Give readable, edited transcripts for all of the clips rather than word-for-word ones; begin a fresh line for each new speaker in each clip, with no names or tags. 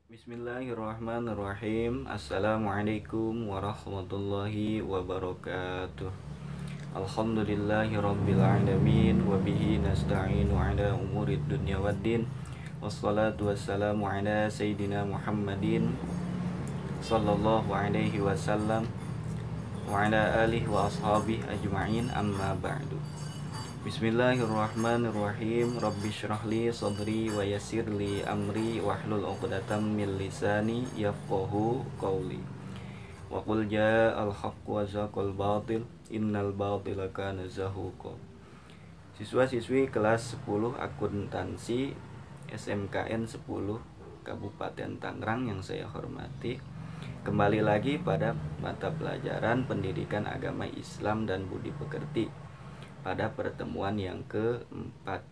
Bismillahirrahmanirrahim. Assalamualaikum warahmatullahi wabarakatuh. Alhamdulillahi rabbil alamin. Wabihi nasta'inu ala umurid dunya waddin. Wassalatu wassalamu ala sayyidina Muhammadin sallallahu alaihi wasallam wa ala alihi wa ashabihi ajma'in, amma ba'du. Bismillahirrahmanirrahim. Rabbi syrahli sadri wa yassirli amri wahlul 'uqdatam min lisani yafqahu qawli. Wa qul ja'al haqqu wa zaqal batil innal batila kana zahuqa. Siswa-siswi kelas 10 akuntansi SMKN 10 Kabupaten Tangerang yang saya hormati, kembali lagi pada mata pelajaran Pendidikan Agama Islam dan Budi Pekerti pada pertemuan yang keempat,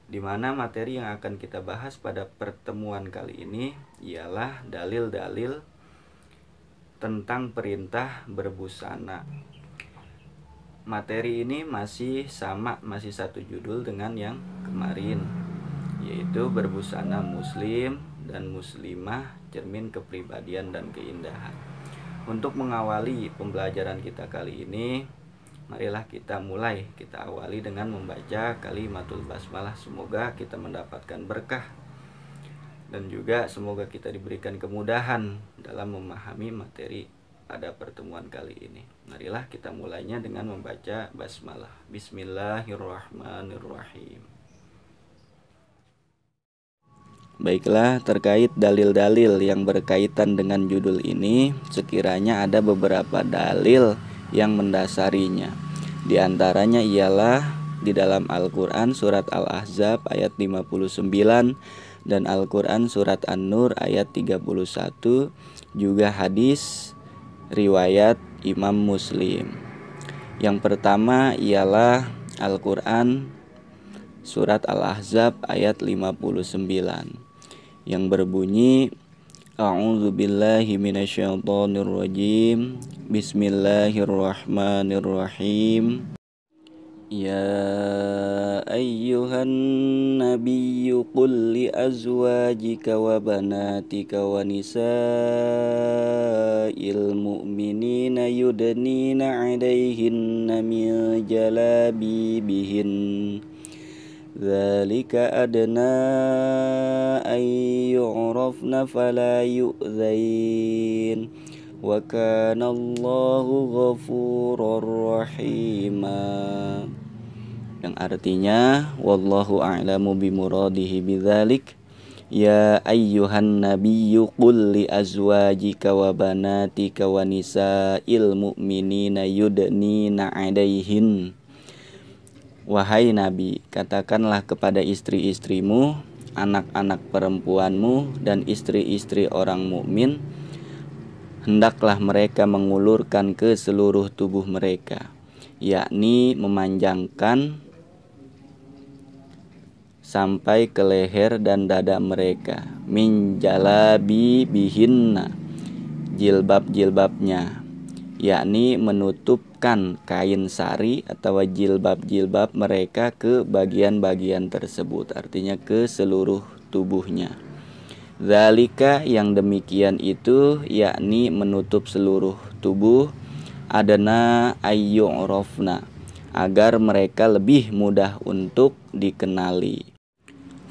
di mana materi yang akan kita bahas pada pertemuan kali ini ialah dalil-dalil tentang perintah berbusana. Materi ini masih sama, masih satu judul dengan yang kemarin, yaitu berbusana muslim dan muslimah, cermin kepribadian dan keindahan. Untuk mengawali pembelajaran kita kali ini, marilah kita awali dengan membaca kalimatul basmalah. Semoga kita mendapatkan berkah dan juga semoga kita diberikan kemudahan dalam memahami materi pada pertemuan kali ini. Marilah kita mulainya dengan membaca basmalah. Bismillahirrahmanirrahim. Baiklah, terkait dalil-dalil yang berkaitan dengan judul ini, sekiranya ada beberapa dalil yang mendasarinya. Di antaranya ialah di dalam Al-Quran surat Al-Ahzab ayat 59 dan Al-Quran surat An-Nur ayat 31, juga hadis riwayat Imam Muslim. Yang pertama ialah Al-Quran surat Al-Ahzab ayat 59 yang berbunyi, A'udzu billahi minasyaitonir rajim. Bismillahirrahmanirrahim. Ya ayyuhan nabiyyu qul li azwajika wa banatika wa nisa'il mu'minina yudnina 'alaihinna min jalabibihin. Dzalika adna ay yu'rafna fala yu'zain wa kana Allahu ghafurur rahima. Yang artinya, wallahu a'lamu bimuradihi bidzalik. Ya ayyuhan nabiyyu qul li azwajika wa banatika wa nisa'il mu'minina yudnina 'alaihin. Wahai Nabi, katakanlah kepada istri-istrimu, anak-anak perempuanmu, dan istri-istri orang mukmin, hendaklah mereka mengulurkan ke seluruh tubuh mereka, yakni memanjangkan sampai ke leher dan dada mereka, min jalabi bihinna, jilbab-jilbabnya, yakni menutupkan kain sari atau jilbab-jilbab mereka ke bagian-bagian tersebut, artinya ke seluruh tubuhnya. Zalika, yang demikian itu, yakni menutup seluruh tubuh, adana ayyu'rafna, agar mereka lebih mudah untuk dikenali,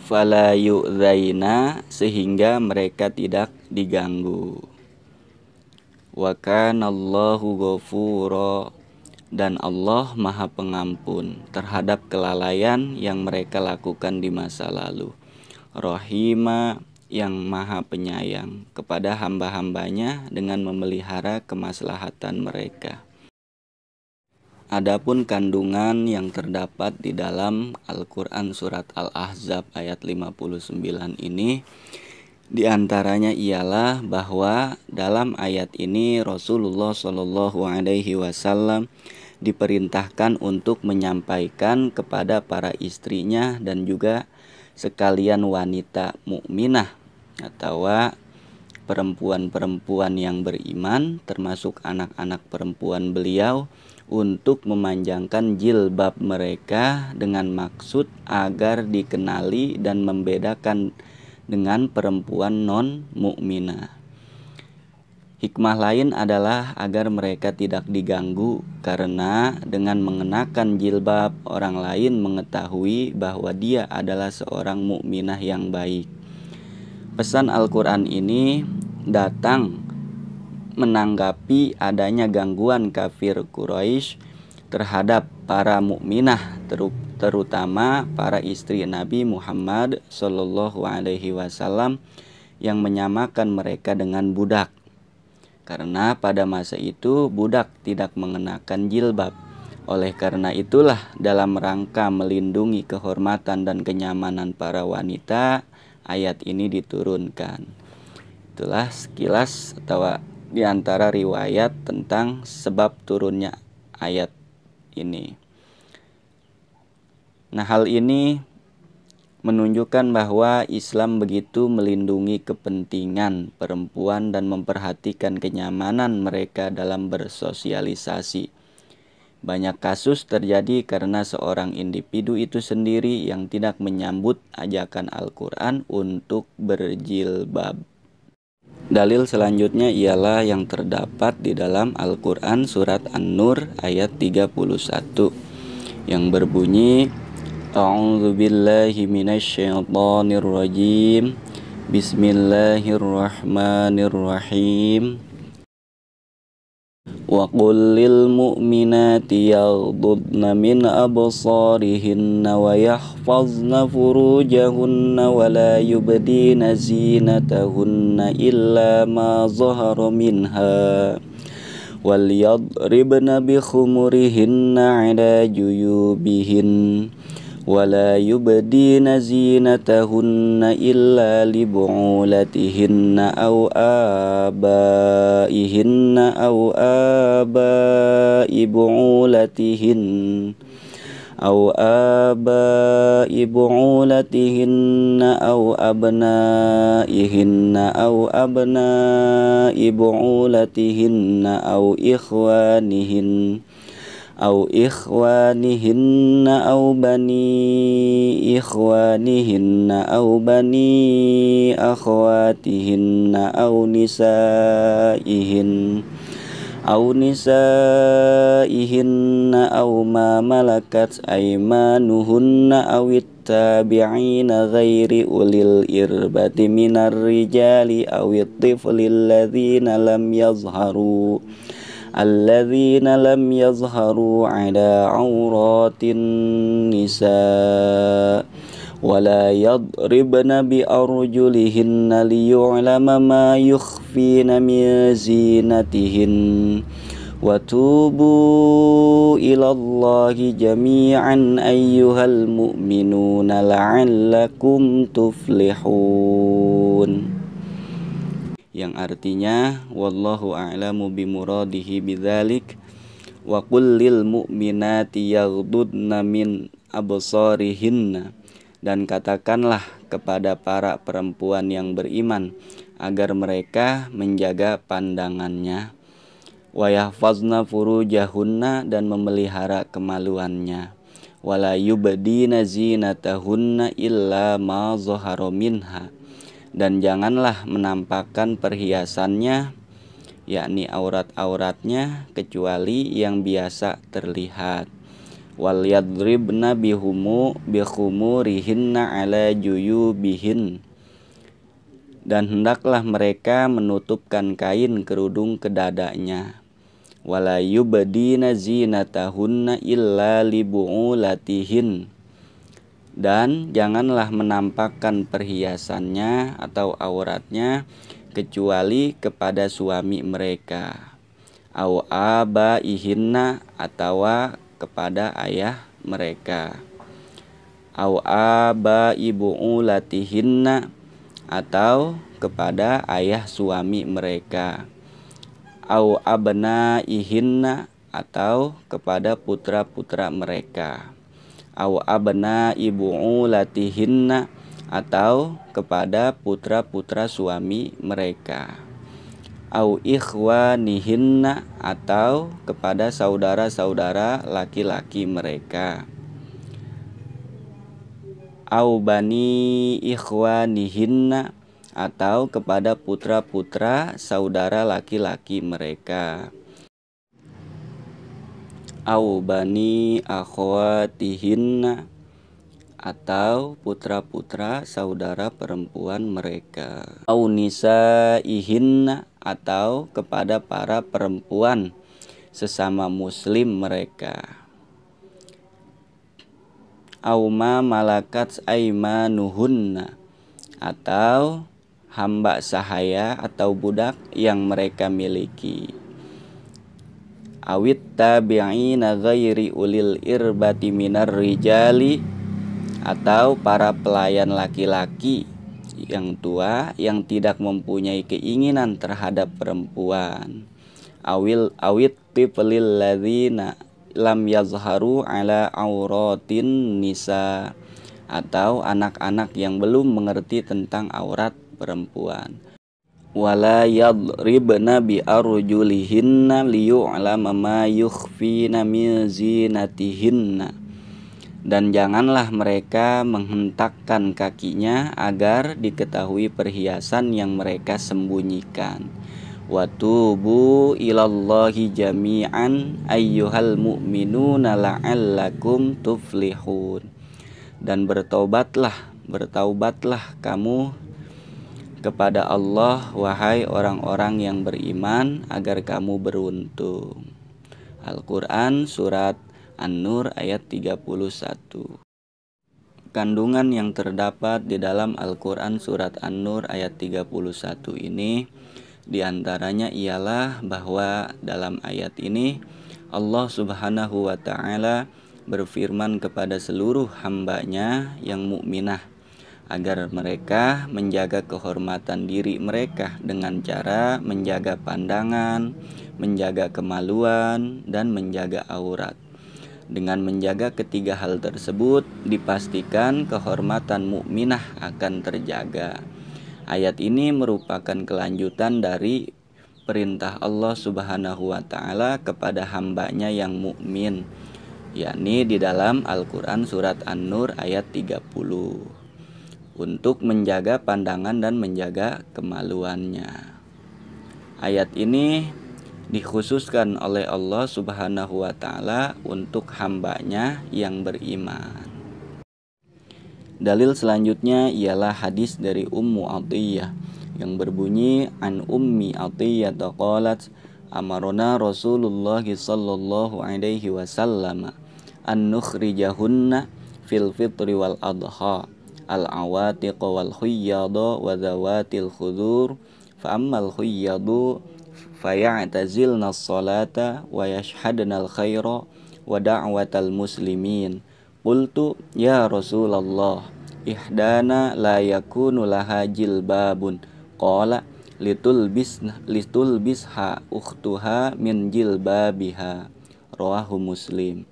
fala yu'zaina, sehingga mereka tidak diganggu. Wa kana Allahu ghafura, dan Allah Maha Pengampun terhadap kelalaian yang mereka lakukan di masa lalu. Rahima, yang Maha Penyayang kepada hamba-hambanya dengan memelihara kemaslahatan mereka. Adapun kandungan yang terdapat di dalam Al-Quran surat Al-Ahzab ayat 59 ini, di antaranya ialah bahwa dalam ayat ini Rasulullah Shallallahu Alaihi Wasallam diperintahkan untuk menyampaikan kepada para istrinya dan juga sekalian wanita mukminah atau perempuan-perempuan yang beriman, termasuk anak-anak perempuan beliau, untuk memanjangkan jilbab mereka dengan maksud agar dikenali dan membedakan dengan perempuan non-mukminah. Hikmah lain adalah agar mereka tidak diganggu, karena dengan mengenakan jilbab orang lain mengetahui bahwa dia adalah seorang mukminah yang baik. Pesan Al-Quran ini datang menanggapi adanya gangguan kafir Quraisy terhadap para mukminah, terutama para istri Nabi Muhammad SAW yang menyamakan mereka dengan budak. Karena pada masa itu budak tidak mengenakan jilbab. Oleh karena itulah dalam rangka melindungi kehormatan dan kenyamanan para wanita, ayat ini diturunkan. Itulah sekilas atau di antara riwayat tentang sebab turunnya ayat ini. Nah, hal ini menunjukkan bahwa Islam begitu melindungi kepentingan perempuan dan memperhatikan kenyamanan mereka dalam bersosialisasi. Banyak kasus terjadi karena seorang individu itu sendiri yang tidak menyambut ajakan Al-Quran untuk berjilbab. Dalil selanjutnya ialah yang terdapat di dalam Al-Quran surat An-Nur ayat 31 yang berbunyi, A'udzu billahi minasyaitonir rajim. Bismillahirrahmanirrahim. Wa qul lil mu'minati yaghdudna min absarihinna wa yahfazna furujahunna wa la yubdina zinatahunna illa ma zahara minha wal yadribna bi khumurihinna 'ala juyubihin ولا يبدين زينتهن إلا لبعولتهن أو آبائهن أو آباء بعولتهن أو أبنائهن أو أبناء بعولتهن أو إخوانهن أو بني إخوانهن أو بني أخواتهن أو نسائهن أو ما ملكت أيمانهن أو التابعين غير أولي الإربة من الرجال أو الطفل الذين لم يظهروا على عورات النساء ولا يضربن بأرجلهن ليعلم ما يخفين من زينتهن وتوبوا إلى الله جميعا أيها المؤمنون لعلكم تفلحون, yang artinya wallahu a'lamu bimuradihi bidzalik. Wa qul lil mu'minati yaghdudna min absarihinna, dan katakanlah kepada para perempuan yang beriman agar mereka menjaga pandangannya, wa yahfazna furujahunna, dan memelihara kemaluannya, wala yubdina zinatahunna illa ma zahara minha, dan janganlah menampakkan perhiasannya, yakni aurat-auratnya, kecuali yang biasa terlihat. Wal yadribna bikhumurihinna ala juyubihin, dan hendaklah mereka menutupkan kain kerudung ke dadanya. Wala yubdina zinatahunna illa libu'ulatihin, dan janganlah menampakkan perhiasannya atau auratnya kecuali kepada suami mereka, au abaihinna, atau kepada ayah mereka, au abai bu'ulatihinna, atau kepada ayah suami mereka, au abnaihinna, atau kepada putra-putra mereka, au abnai bu'ulatihinna, atau kepada putra-putra suami mereka, au ikhwanihinna, atau kepada saudara-saudara laki-laki mereka, au bani ikhwanihinna, atau kepada putra-putra saudara laki-laki mereka, au bani akhwatihinna, atau putra-putra saudara perempuan mereka, au nisaihinna, atau kepada para perempuan sesama muslim mereka, au ma malakat aimanuhunna, atau hamba sahaya atau budak yang mereka miliki, awit tabi'ina ghairi ulil irbati minar rijali, atau para pelayan laki-laki yang tua yang tidak mempunyai keinginan terhadap perempuan, awit tiflil ladzina lam yazharu ala auratin nisa, atau anak-anak yang belum mengerti tentang aurat perempuan, wala yadribna bi arjulihinna liyu'lama ma yukhfina min zinatihinna, dan janganlah mereka menghentakkan kakinya agar diketahui perhiasan yang mereka sembunyikan. Watubu ilallahi jami'an ayyuhal mu'minuna la'allakum tuflihun, dan bertaubatlah kamu kepada Allah, wahai orang-orang yang beriman, agar kamu beruntung. Al-Quran Surat An-Nur ayat 31. Kandungan yang terdapat di dalam Al-Quran Surat An-Nur ayat 31 ini, diantaranya ialah bahwa dalam ayat ini Allah Subhanahu wa ta'ala berfirman kepada seluruh hambanya yang mukminah agar mereka menjaga kehormatan diri mereka dengan cara menjaga pandangan, menjaga kemaluan, dan menjaga aurat. Dengan menjaga ketiga hal tersebut, dipastikan kehormatan mukminah akan terjaga. Ayat ini merupakan kelanjutan dari perintah Allah Subhanahu wa ta'ala kepada hambanya yang mukmin, yakni di dalam Al-Quran Surat An-Nur ayat 30, untuk menjaga pandangan dan menjaga kemaluannya. Ayat ini dikhususkan oleh Allah Subhanahu wa ta'ala untuk hambanya yang beriman. Dalil selanjutnya ialah hadis dari Ummu Atiyah yang berbunyi, an Ummi Atiyah qalat amarona Rasulullah sallallahu alaihi wasallam an nukhrijahunna fil fitri wal adha al awatiq wal huyyada wa zawatil khudur, fa ammal huyyadu fayatazilna as-salata wa yashhadna al-khaira wa da'watal muslimin. Qultu ya Rasulullah, ihdana la yakunu laha jilbabun, qala litulbisha ukhtuha min jilbabiha, rawahu Muslim.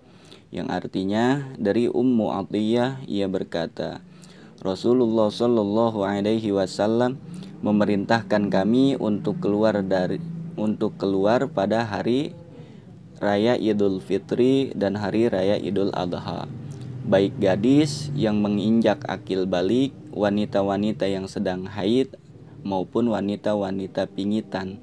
Yang artinya, dari Ummu Atiyah ia berkata, Rasulullah sallallahu alaihi wasallam memerintahkan kami untuk keluar pada hari raya Idul Fitri dan hari raya Idul Adha, baik gadis yang menginjak akil balik, wanita-wanita yang sedang haid, maupun wanita-wanita pingitan.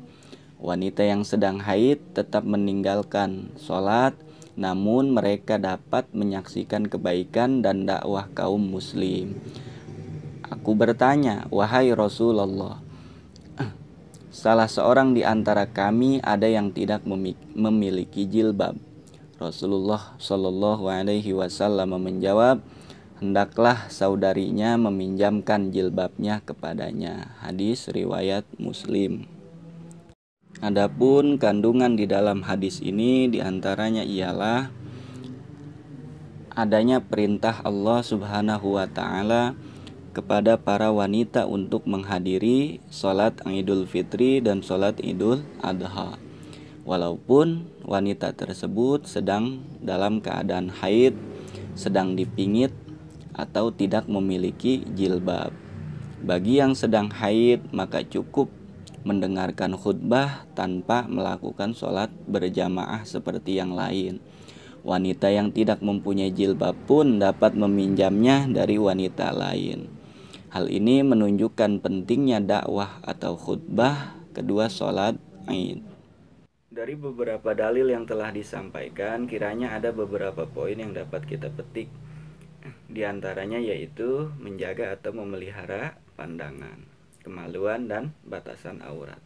Wanita yang sedang haid tetap meninggalkan sholat, namun mereka dapat menyaksikan kebaikan dan dakwah kaum muslim. Aku bertanya, wahai Rasulullah, salah seorang di antara kami ada yang tidak memiliki jilbab. Rasulullah Shallallahu Alaihi Wasallam menjawab, hendaklah saudarinya meminjamkan jilbabnya kepadanya. Hadis riwayat Muslim. Adapun kandungan di dalam hadis ini diantaranya ialah adanya perintah Allah Subhanahu wa ta'ala kepada para wanita untuk menghadiri sholat Idul Fitri dan sholat Idul Adha, walaupun wanita tersebut sedang dalam keadaan haid, sedang dipingit, atau tidak memiliki jilbab. Bagi yang sedang haid, maka cukup mendengarkan khutbah tanpa melakukan sholat berjamaah seperti yang lain. Wanita yang tidak mempunyai jilbab pun dapat meminjamnya dari wanita lain. Hal ini menunjukkan pentingnya dakwah atau khutbah kedua sholat Id. Dari beberapa dalil yang telah disampaikan, kiranya ada beberapa poin yang dapat kita petik. Di antaranya yaitu menjaga atau memelihara pandangan, kemaluan, dan batasan aurat.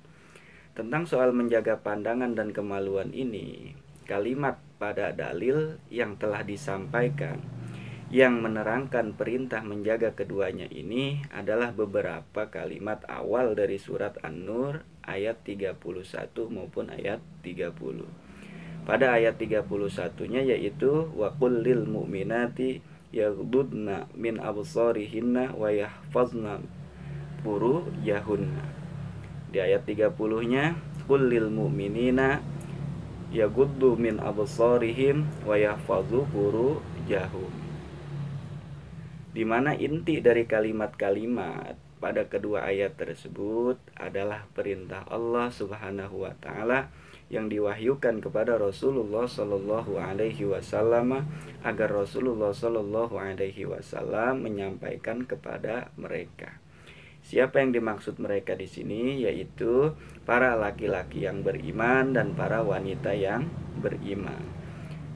Tentang soal menjaga pandangan dan kemaluan ini, kalimat pada dalil yang telah disampaikan yang menerangkan perintah menjaga keduanya ini adalah beberapa kalimat awal dari surat An-Nur ayat 31 maupun ayat 30. Pada ayat 31-nya yaitu wa qul lil mu'minati yaghdudna min absarihinna wa yahfazna furujahunna. Di ayat 30-nya qul lil mu'minina yaghuddu min absarihim wa yahfazu furujahum. Di mana inti dari kalimat-kalimat pada kedua ayat tersebut adalah perintah Allah Subhanahu wa taala yang diwahyukan kepada Rasulullah Shallallahu alaihi wasallam agar Rasulullah Shallallahu alaihi wasallam menyampaikan kepada mereka. Siapa yang dimaksud mereka di sini yaitu para laki-laki yang beriman dan para wanita yang beriman.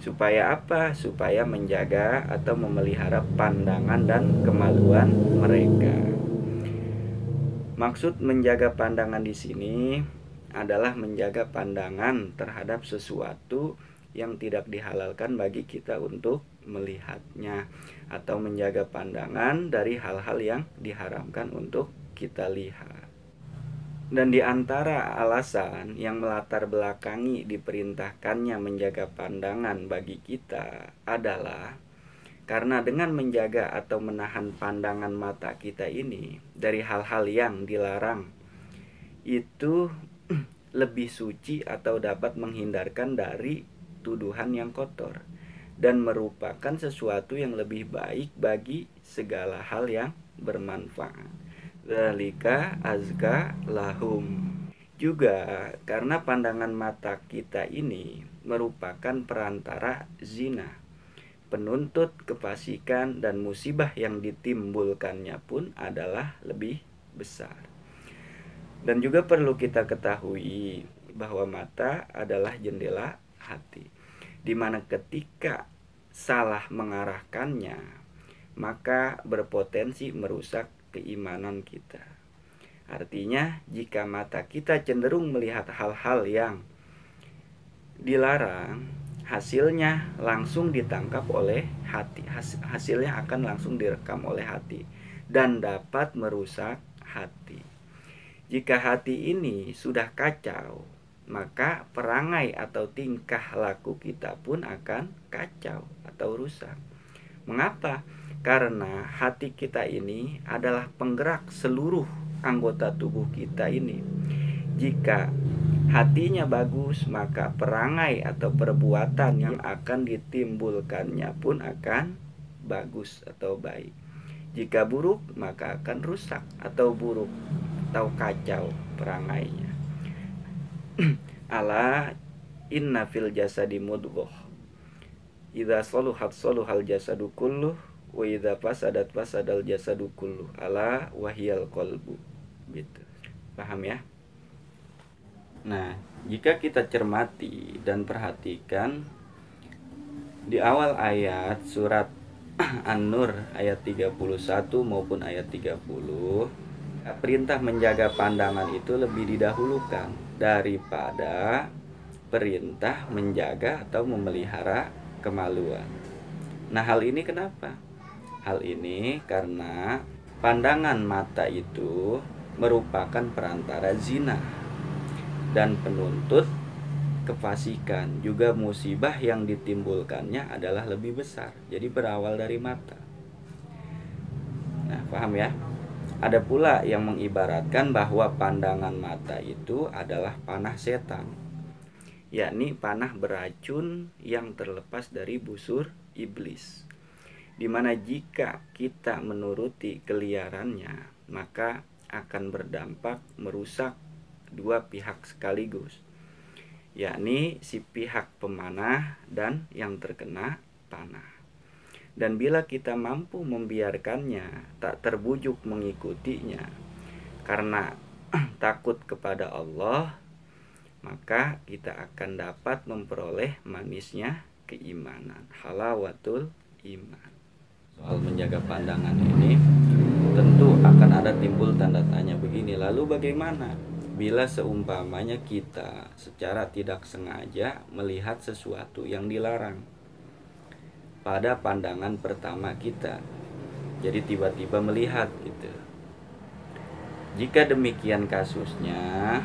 Supaya apa? Supaya menjaga atau memelihara pandangan dan kemaluan mereka. Maksud menjaga pandangan di sini adalah menjaga pandangan terhadap sesuatu yang tidak dihalalkan bagi kita untuk melihatnya, atau menjaga pandangan dari hal-hal yang diharamkan untuk kita lihat. Dan di antara alasan yang melatar belakangi diperintahkannya menjaga pandangan bagi kita adalah karena dengan menjaga atau menahan pandangan mata kita ini dari hal-hal yang dilarang, itu lebih suci atau dapat menghindarkan dari tuduhan yang kotor dan merupakan sesuatu yang lebih baik bagi segala hal yang bermanfaat. Dzalika azka lahum. Juga karena pandangan mata kita ini merupakan perantara zina, penuntut kefasikan, dan musibah yang ditimbulkannya pun adalah lebih besar. Dan juga perlu kita ketahui bahwa mata adalah jendela hati, di mana ketika salah mengarahkannya maka berpotensi merusak keimanan kita. Artinya jika mata kita cenderung melihat hal-hal yang dilarang, hasilnya langsung ditangkap oleh hati, hasilnya akan langsung direkam oleh hati dan dapat merusak hati. Jika hati ini sudah kacau, maka perangai atau tingkah laku kita pun akan kacau atau rusak. Mengapa? Karena hati kita ini adalah penggerak seluruh anggota tubuh kita ini. Jika hatinya bagus, maka perangai atau perbuatan yang akan ditimbulkannya pun akan bagus atau baik. Jika buruk, maka akan rusak atau buruk atau kacau perangainya. Ala inna fil jasadi mudghah idza saluhat saluhal jasadu kulluh wa idza fasadat fasadal jasadu kulluh ala wahyal qalbu. Gitu. Paham ya? Nah, jika kita cermati dan perhatikan di awal ayat surat An-Nur ayat 31 maupun ayat 30, perintah menjaga pandangan itu lebih didahulukan daripada perintah menjaga atau memelihara kemaluan. Nah, hal ini kenapa? Hal ini karena pandangan mata itu merupakan perantara zina dan penuntut kefasikan. Juga musibah yang ditimbulkannya adalah lebih besar. Jadi berawal dari mata. Nah, paham ya? Ada pula yang mengibaratkan bahwa pandangan mata itu adalah panah setan, yakni panah beracun yang terlepas dari busur iblis, dimana jika kita menuruti keliarannya maka akan berdampak merusak dua pihak sekaligus, yakni si pihak pemanah dan yang terkena panah. Dan bila kita mampu membiarkannya, tak terbujuk mengikutinya karena takut kepada Allah, maka kita akan dapat memperoleh manisnya keimanan, halawatul iman. Soal menjaga pandangan ini tentu akan ada timbul tanda tanya begini, lalu bagaimana bila seumpamanya kita secara tidak sengaja melihat sesuatu yang dilarang pada pandangan pertama kita, jadi tiba-tiba melihat gitu. Jika demikian kasusnya,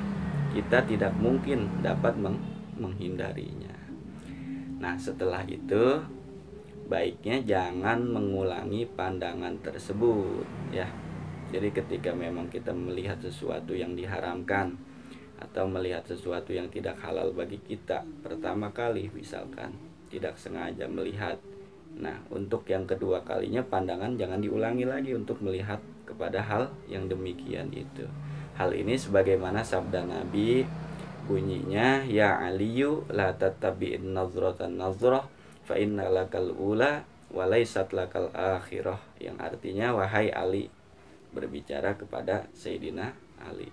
kita tidak mungkin dapat menghindarinya. Nah, setelah itu baiknya jangan mengulangi pandangan tersebut ya. Jadi ketika memang kita melihat sesuatu yang diharamkan atau melihat sesuatu yang tidak halal bagi kita pertama kali, misalkan tidak sengaja melihat, nah untuk yang kedua kalinya pandangan jangan diulangi lagi untuk melihat kepada hal yang demikian itu. Hal ini sebagaimana sabda Nabi, bunyinya, ya Aliyu la tattabi'in nazratan nazrah fa inna lakal ula wa laysat lakal akhirah, yang artinya, wahai Ali, berbicara kepada Sayyidina Ali,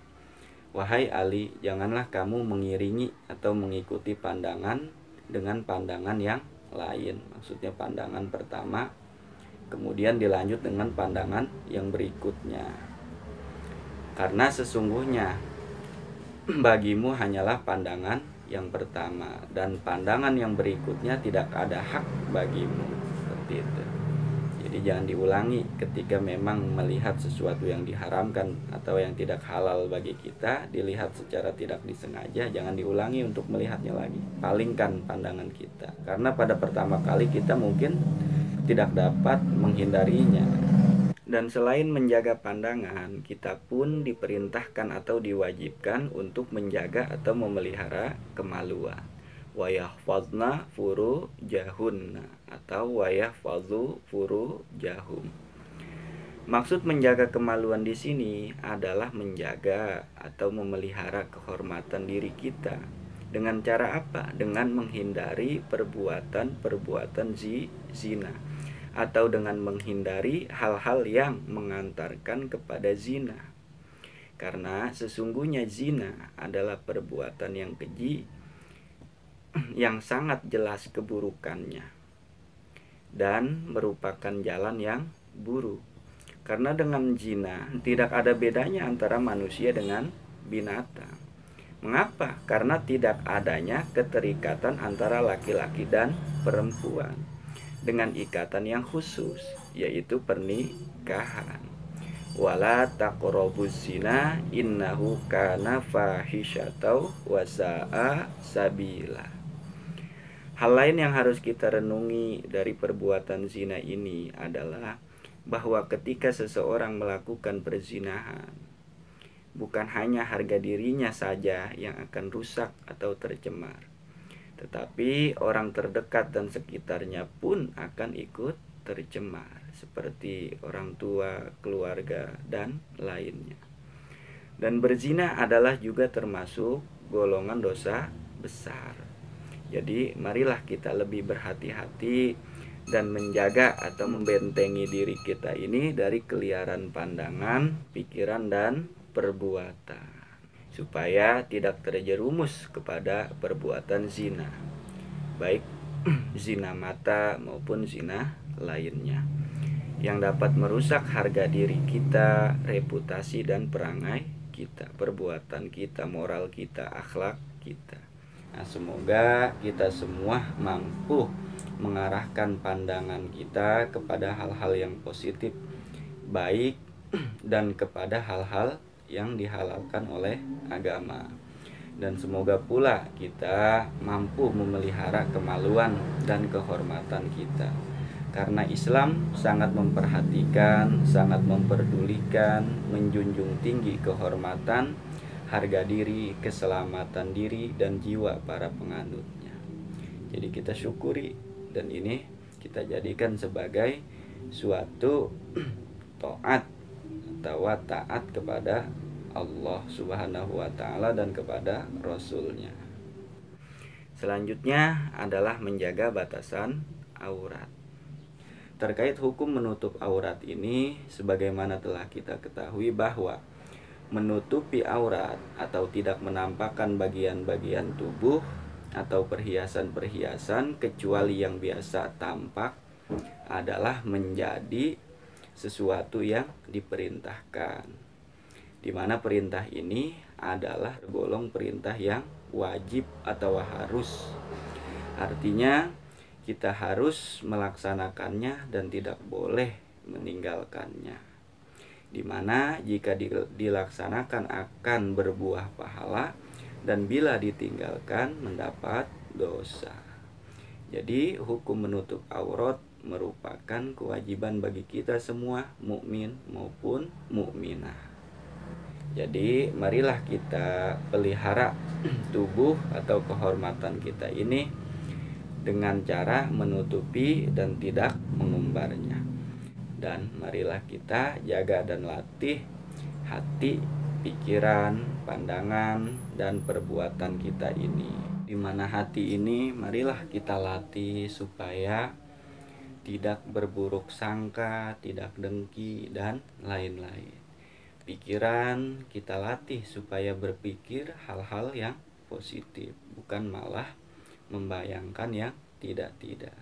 wahai Ali, janganlah kamu mengiringi atau mengikuti pandangan dengan pandangan yang lain. Maksudnya pandangan pertama kemudian dilanjut dengan pandangan yang berikutnya, karena sesungguhnya bagimu hanyalah pandangan yang pertama dan pandangan yang berikutnya tidak ada hak bagimu. Seperti itu. Jadi jangan diulangi ketika memang melihat sesuatu yang diharamkan atau yang tidak halal bagi kita, dilihat secara tidak disengaja, jangan diulangi untuk melihatnya lagi. Palingkan pandangan kita, karena pada pertama kali kita mungkin tidak dapat menghindarinya. Dan selain menjaga pandangan, kita pun diperintahkan atau diwajibkan untuk menjaga atau memelihara kemaluan. Wa yahfazna furujahunna atau wa yahfazu furujahum. Maksud menjaga kemaluan di sini adalah menjaga atau memelihara kehormatan diri kita. Dengan cara apa? Dengan menghindari perbuatan-perbuatan zina, atau dengan menghindari hal-hal yang mengantarkan kepada zina. Karena sesungguhnya zina adalah perbuatan yang keji, yang sangat jelas keburukannya, dan merupakan jalan yang buruk. Karena dengan zina tidak ada bedanya antara manusia dengan binatang. Mengapa? Karena tidak adanya keterikatan antara laki-laki dan perempuan dengan ikatan yang khusus, yaitu pernikahan. Wala taqrabuz zina innahu kana fahisyatau wa sa'a sabila. Hal lain yang harus kita renungi dari perbuatan zina ini adalah bahwa ketika seseorang melakukan perzinahan, bukan hanya harga dirinya saja yang akan rusak atau tercemar, tetapi orang terdekat dan sekitarnya pun akan ikut tercemar, seperti orang tua, keluarga, dan lainnya. Dan berzina adalah juga termasuk golongan dosa besar. Jadi marilah kita lebih berhati-hati dan menjaga atau membentengi diri kita ini dari keliaran pandangan, pikiran, dan perbuatan, supaya tidak terjerumus kepada perbuatan zina, baik zina mata maupun zina lainnya, yang dapat merusak harga diri kita, reputasi dan perangai kita, perbuatan kita, moral kita, akhlak kita. Nah, semoga kita semua mampu mengarahkan pandangan kita kepada hal-hal yang positif, baik, dan kepada hal-hal yang dihalalkan oleh agama. Dan semoga pula kita mampu memelihara kemaluan dan kehormatan kita, karena Islam sangat memperhatikan, sangat memperdulikan, menjunjung tinggi kehormatan, harga diri, keselamatan diri, dan jiwa para penganutnya. Jadi kita syukuri, dan ini kita jadikan sebagai suatu taat atau taat kepada Allah Subhanahu wa ta'ala dan kepada Rasulnya. Selanjutnya adalah menjaga batasan aurat. Terkait hukum menutup aurat ini, sebagaimana telah kita ketahui bahwa menutupi aurat atau tidak menampakkan bagian-bagian tubuh atau perhiasan-perhiasan kecuali yang biasa tampak adalah menjadi sesuatu yang diperintahkan, di mana perintah ini adalah tergolong perintah yang wajib atau harus. Artinya kita harus melaksanakannya dan tidak boleh meninggalkannya, di mana jika dilaksanakan akan berbuah pahala dan bila ditinggalkan mendapat dosa. Jadi hukum menutup aurat merupakan kewajiban bagi kita semua, mukmin maupun mukminah. Jadi marilah kita pelihara tubuh atau kehormatan kita ini dengan cara menutupi dan tidak mengumbarnya. Dan marilah kita jaga dan latih hati, pikiran, pandangan, dan perbuatan kita ini. Di mana hati ini marilah kita latih supaya tidak berburuk sangka, tidak dengki, dan lain-lain. Pikiran kita latih supaya berpikir hal-hal yang positif, bukan malah membayangkan yang tidak-tidak.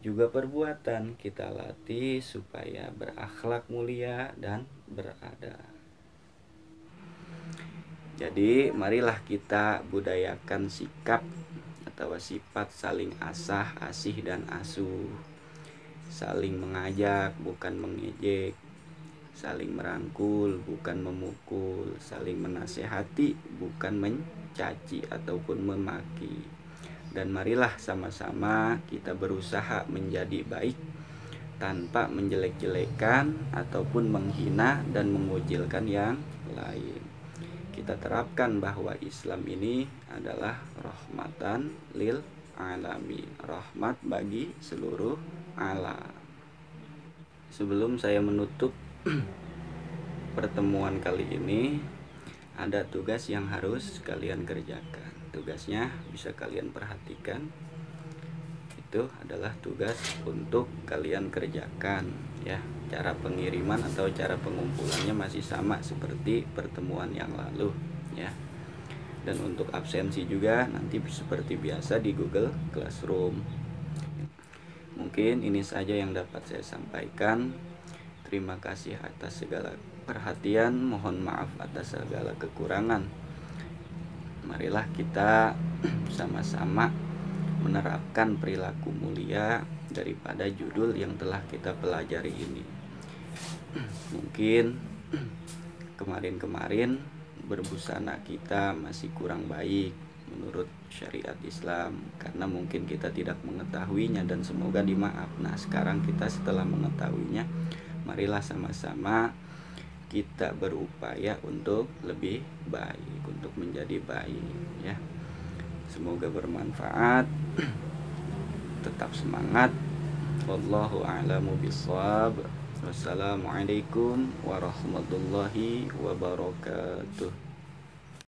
Juga perbuatan kita latih supaya berakhlak mulia dan beradab. Jadi marilah kita budayakan sikap atau sifat saling asah, asih, dan asuh, saling mengajak bukan mengejek, saling merangkul bukan memukul, saling menasehati bukan mencaci ataupun memaki. Dan marilah sama-sama kita berusaha menjadi baik tanpa menjelek-jelekan ataupun menghina dan mengucilkan yang lain. Kita terapkan bahwa Islam ini adalah rahmatan lil alamin, rahmat bagi seluruh alam. Sebelum saya menutup pertemuan kali ini, ada tugas yang harus kalian kerjakan. Tugasnya bisa kalian perhatikan. Itu adalah tugas untuk kalian kerjakan ya. Cara pengiriman atau cara pengumpulannya masih sama seperti pertemuan yang lalu ya. Dan untuk absensi juga nanti seperti biasa di Google Classroom. Mungkin ini saja yang dapat saya sampaikan. Terima kasih atas segala perhatian, mohon maaf atas segala kekurangan. Marilah kita sama-sama menerapkan perilaku mulia daripada judul yang telah kita pelajari ini. Mungkin kemarin-kemarin berbusana kita masih kurang baik menurut syariat Islam, karena mungkin kita tidak mengetahuinya dan semoga dimaaf. Nah sekarang kita setelah mengetahuinya, marilah sama-sama kita berupaya untuk lebih baik, untuk menjadi baik ya. Semoga bermanfaat. Tetap semangat. Wallahu a'lamu bishawab. Wassalamualaikum warahmatullahi wabarakatuh.